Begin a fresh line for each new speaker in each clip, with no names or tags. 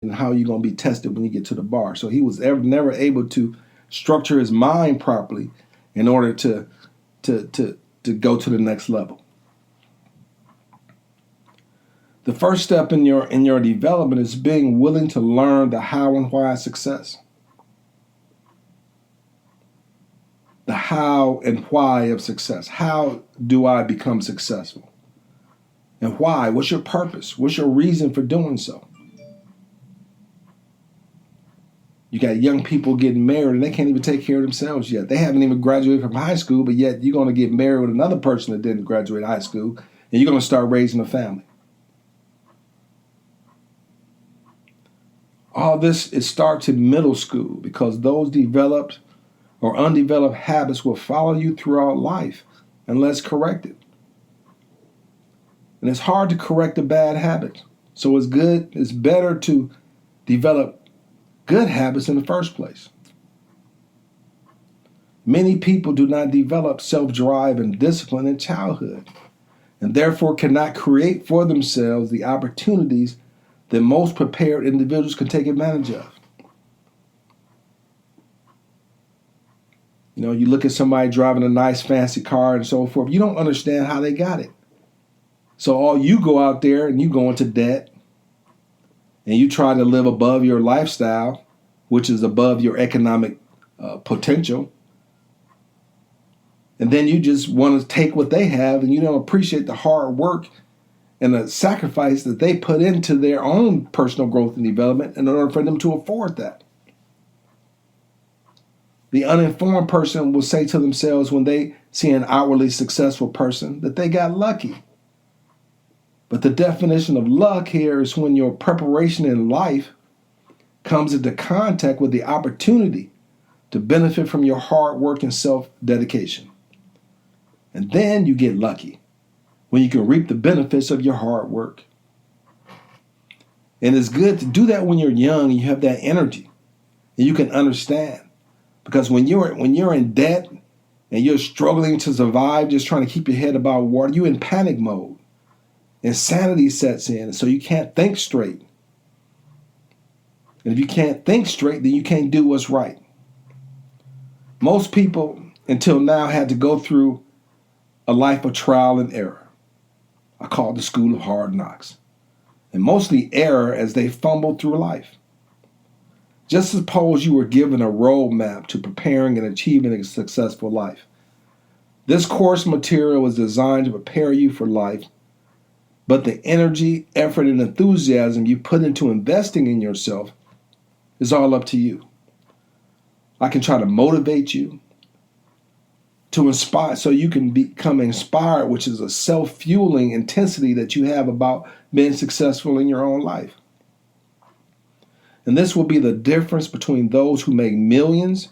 and how you're going to be tested when you get to the bar. So he was never able to structure his mind properly in order to go to the next level. The first step in your development is being willing to learn the how and why of success. The how and why of success. How do I become successful? And why? What's your purpose? What's your reason for doing so? You got young people getting married and they can't even take care of themselves yet. They haven't even graduated from high school, but yet you're going to get married with another person that didn't graduate high school, and you're going to start raising a family. All this, it starts in middle school because those developed or undeveloped habits will follow you throughout life unless corrected. And it's hard to correct a bad habit. So it's better to develop good habits in the first place. Many people do not develop self-drive and discipline in childhood, and therefore cannot create for themselves the opportunities that most prepared individuals can take advantage of. You know, you look at somebody driving a nice fancy car and so forth, you don't understand how they got it. So all you go out there and you go into debt and you try to live above your lifestyle, which is above your economic potential. And then you just want to take what they have and you don't appreciate the hard work and the sacrifice that they put into their own personal growth and development in order for them to afford that. The uninformed person will say to themselves when they see an outwardly successful person that they got lucky. But the definition of luck here is when your preparation in life comes into contact with the opportunity to benefit from your hard work and self-dedication. And then you get lucky when you can reap the benefits of your hard work. And it's good to do that when you're young and you have that energy and you can understand. Because when you're in debt and you're struggling to survive, just trying to keep your head above water, you're in panic mode. Insanity sets in, so you can't think straight. And if you can't think straight, then you can't do what's right. Most people, until now, had to go through a life of trial and error. I call it the school of hard knocks. And mostly error as they fumbled through life. Just suppose you were given a roadmap to preparing and achieving a successful life. This course material was designed to prepare you for life, but the energy, effort, and enthusiasm you put into investing in yourself is all up to you. I can try to motivate you, to inspire, so you can become inspired, which is a self-fueling intensity that you have about being successful in your own life. And this will be the difference between those who make millions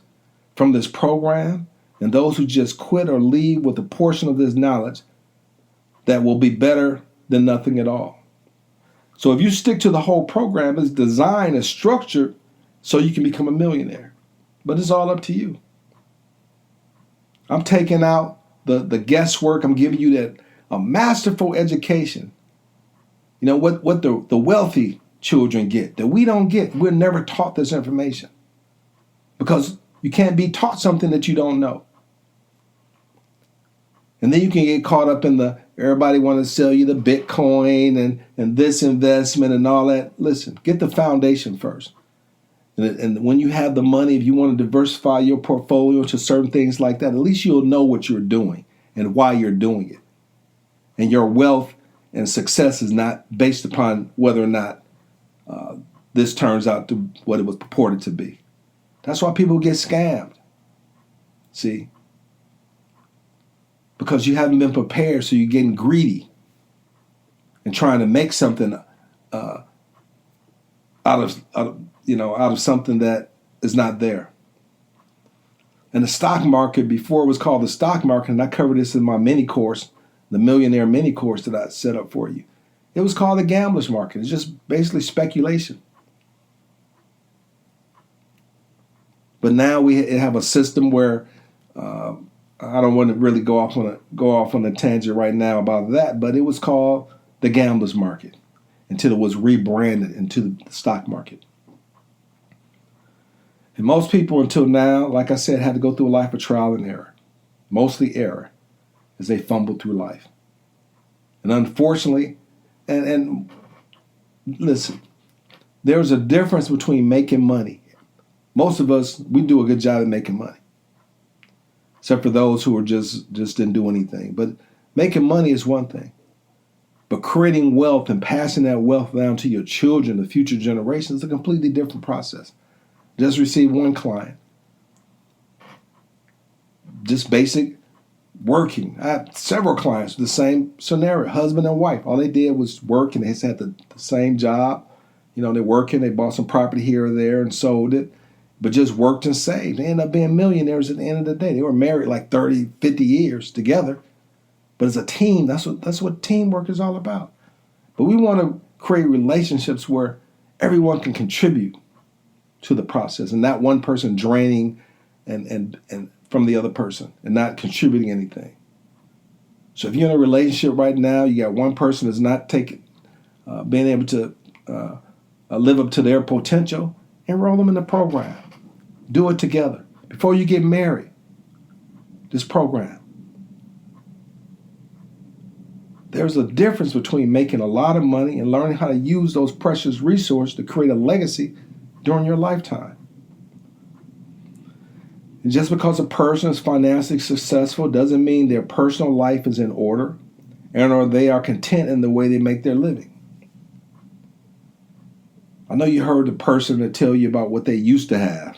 from this program and those who just quit or leave with a portion of this knowledge that will be better than nothing at all. So if you stick to the whole program, it's designed and structured so you can become a millionaire. But it's all up to you. I'm taking out the guesswork. I'm giving you a masterful education. You know, what the wealthy children get that we don't get. We're never taught this information because you can't be taught something that you don't know. And then you can get caught up in everybody want to sell you the Bitcoin and this investment and all that. Listen, get the foundation first. And when you have the money, if you want to diversify your portfolio to certain things like that, at least you'll know what you're doing and why you're doing it. And your wealth and success is not based upon whether or not this turns out to what it was purported to be. That's why people get scammed. See? Because you haven't been prepared, so you're getting greedy and trying to make something out of something that is not there. And the stock market, before it was called the stock market, and I covered this in my mini course, the millionaire mini course that I set up for you. It was called the gambler's market. It's just basically speculation. But now we have a system where I don't want to really go off on a tangent right now about that, but it was called the gambler's market. until it was rebranded into the stock market. And most people until now, like I said, had to go through a life of trial and error, mostly error, as they fumbled through life. And unfortunately, and listen, there's a difference between making money. Most of us, we do a good job of making money, except for those who are just didn't do anything. But making money is one thing. But creating wealth and passing that wealth down to your children, the future generations, is a completely different process. Just received one client. Just basic working. I had several clients, the same scenario, husband and wife. All they did was work, and they had the same job. You know, they're working, they bought some property here or there and sold it, but just worked and saved. They ended up being millionaires at the end of the day. They were married like 30, 50 years together. But as a team, that's what teamwork is all about. But we want to create relationships where everyone can contribute to the process, and not one person draining and from the other person and not contributing anything. So if you're in a relationship right now, you got one person that's not being able to live up to their potential, enroll them in the program. Do it together. Before you get married, this program. There's a difference between making a lot of money and learning how to use those precious resources to create a legacy during your lifetime. And just because a person is financially successful doesn't mean their personal life is in order and or they are content in the way they make their living. I know you heard the person that tell you about what they used to have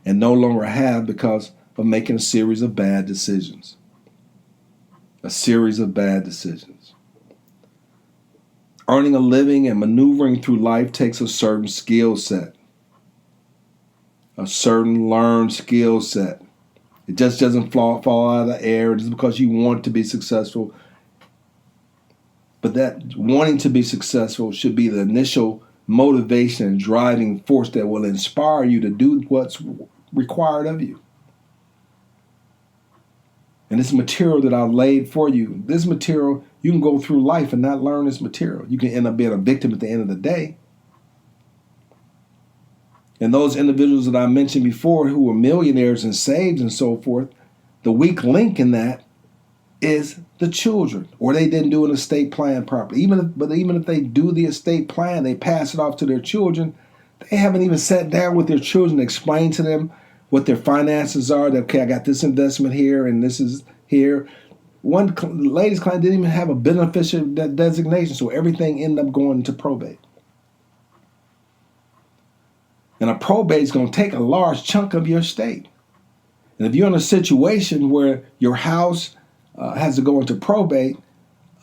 and no longer have because of making a series of bad decisions. A series of bad decisions. Earning a living and maneuvering through life takes a certain skill set. A certain learned skill set. It just doesn't fall out of the air just because you want to be successful. But that wanting to be successful should be the initial motivation and driving force that will inspire you to do what's required of you. And this material that I've laid for you, this material, you can go through life and not learn this material. You can end up being a victim at the end of the day. And those individuals that I mentioned before who were millionaires and saved and so forth, the weak link in that is the children, or they didn't do an estate plan properly. Even if they do the estate plan, they pass it off to their children. They haven't even sat down with their children to explain to them what their finances are. That, okay, I got this investment here and this is here. One lady's client didn't even have a beneficiary designation, so everything ended up going to probate. And a probate is going to take a large chunk of your estate. And if you're in a situation where your house has to go into probate,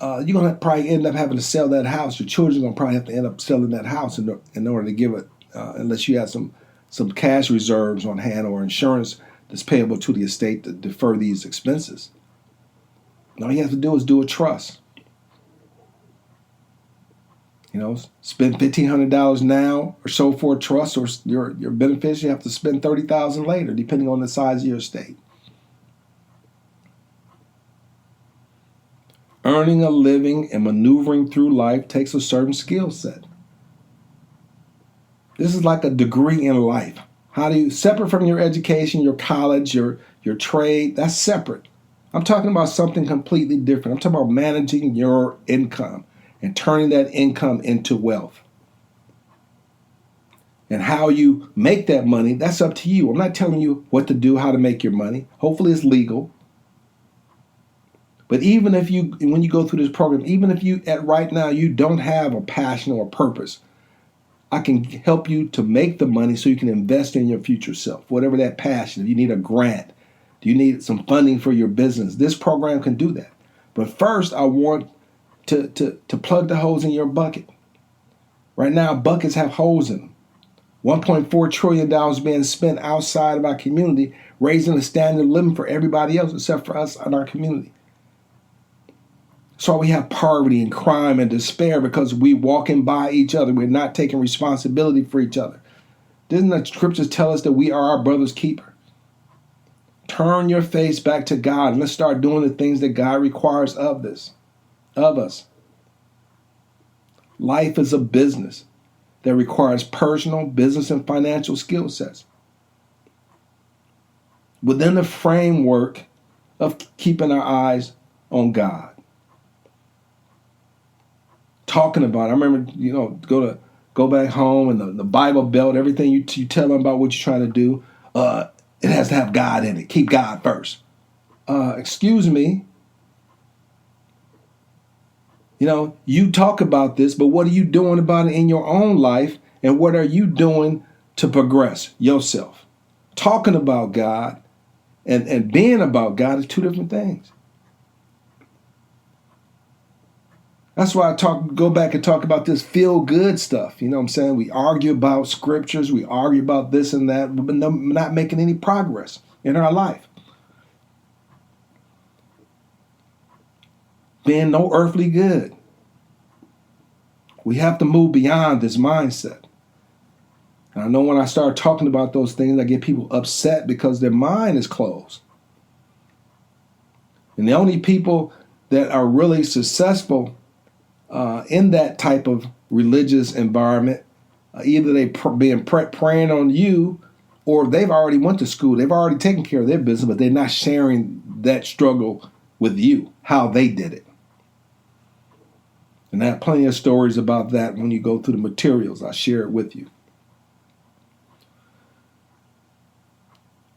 you're going to probably end up having to sell that house. Your children are going to probably have to end up selling that house in order to give it, unless you have some cash reserves on hand or insurance that's payable to the estate to defer these expenses. And all you have to do is do a trust. You know, spend $1,500 now or so for a trust, or your beneficiary have to spend $30,000 later, depending on the size of your estate. Earning a living and maneuvering through life takes a certain skill set. This is like a degree in life. How do you, separate from your education, your college, your trade, that's separate. I'm talking about something completely different. I'm talking about managing your income and turning that income into wealth. And how you make that money, that's up to you. I'm not telling you what to do, how to make your money. Hopefully it's legal. But even if when you go through this program, even if right now you don't have a passion or a purpose, I can help you to make the money so you can invest in your future self, whatever that passion. If you need a grant, do you need some funding for your business? This program can do that. But first, I want to plug the holes in your bucket. Right now, buckets have holes in them. $1.4 trillion being spent outside of our community, raising the standard of living for everybody else except for us in our community. So we have poverty and crime and despair because we walking by each other. We're not taking responsibility for each other. Doesn't the scriptures tell us that we are our brother's keeper? Turn your face back to God and let's start doing the things that God requires of us. Life is a business that requires personal, business, and financial skill sets within the framework of keeping our eyes on God. Talking about it. I remember, go back home and the Bible Belt, everything you tell them about what you're trying to do, it has to have God in it. Keep God first. Excuse me. You talk about this, but what are you doing about it in your own life? And what are you doing to progress yourself? Talking about God and being about God is two different things. That's why go back and talk about this feel-good stuff. You know what I'm saying? We argue about scriptures. We argue about this and that, but not making any progress in our life. Being no earthly good. We have to move beyond this mindset. And I know when I start talking about those things, I get people upset because their mind is closed. And the only people that are really successful in that type of religious environment, either they being preying on you, or they've already went to school. They've already taken care of their business, but they're not sharing that struggle with you, how they did it. And I have plenty of stories about that when you go through the materials. I share it with you.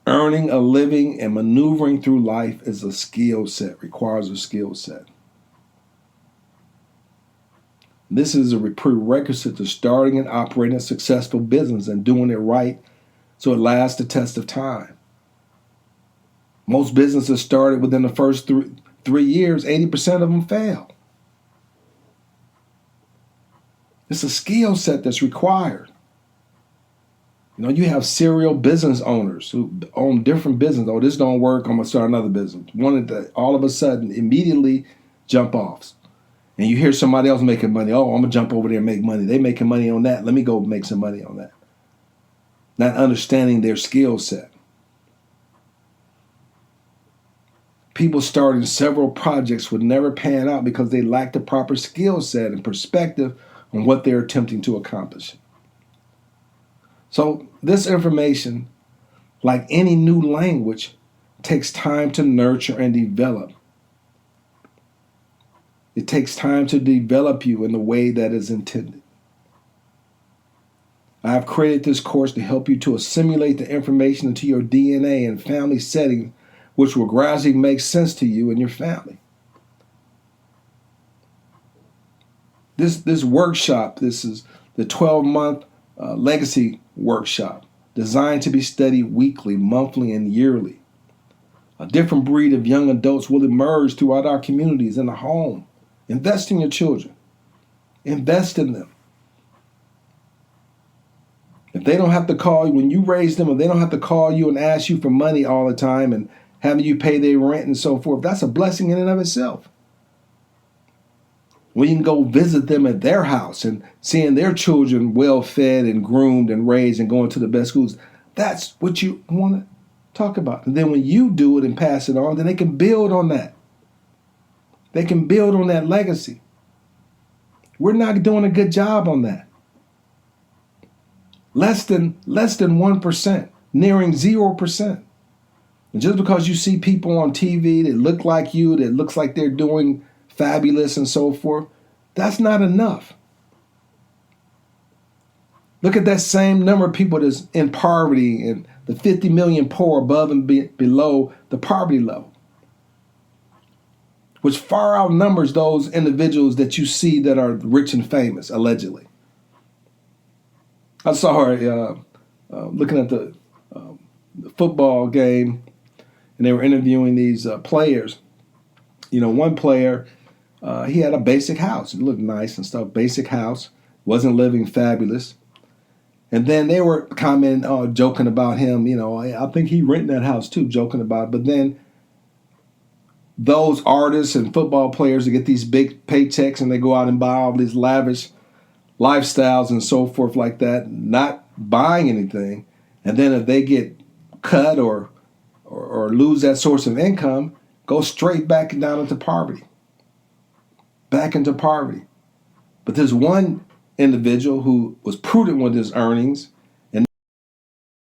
Earning a living and maneuvering through life is a skill set, requires a skill set. This is a prerequisite to starting and operating a successful business and doing it right so it lasts the test of time. Most businesses started within the first 3 years, 80% of them fail. It's a skill set that's required. You have serial business owners who own different businesses. Oh, this don't work, I'm going to start another business. One that all of a sudden immediately jump off. And you hear somebody else making money. Oh, I'm going to jump over there and make money. They making money on that. Let me go make some money on that. Not understanding their skill set. People starting several projects would never pan out because they lack the proper skill set and perspective on what they're attempting to accomplish. So this information, like any new language, takes time to nurture and develop. It takes time to develop you in the way that is intended. I have created this course to help you to assimilate the information into your DNA and family setting, which will gradually make sense to you and your family. This workshop, this is the 12-month legacy workshop, designed to be studied weekly, monthly, and yearly. A different breed of young adults will emerge throughout our communities in the home. Invest in your children. Invest in them. If they don't have to call you, when you raise them, if they don't have to call you and ask you for money all the time and having you pay their rent and so forth, that's a blessing in and of itself. When you can go visit them at their house and seeing their children well fed and groomed and raised and going to the best schools, that's what you want to talk about. And then when you do it and pass it on, then they can build on that. They can build on that legacy. We're not doing a good job on that. Less than 1%, nearing 0%. And just because you see people on TV that look like you, that looks like they're doing fabulous and so forth, that's not enough. Look at that same number of people that's in poverty and the 50 million poor above and below the poverty level, which far outnumbers those individuals that you see that are rich and famous, allegedly. I saw her looking at the football game, and they were interviewing these players. One player, he had a basic house. It looked nice and stuff, basic house, wasn't living fabulous. And then they were commenting, joking about him. I think he rented that house too, joking about it. But then those artists and football players that get these big paychecks and they go out and buy all these lavish lifestyles and so forth like that, not buying anything. And then if they get cut or lose that source of income, go straight back down into poverty. Back into poverty. But there's one individual who was prudent with his earnings,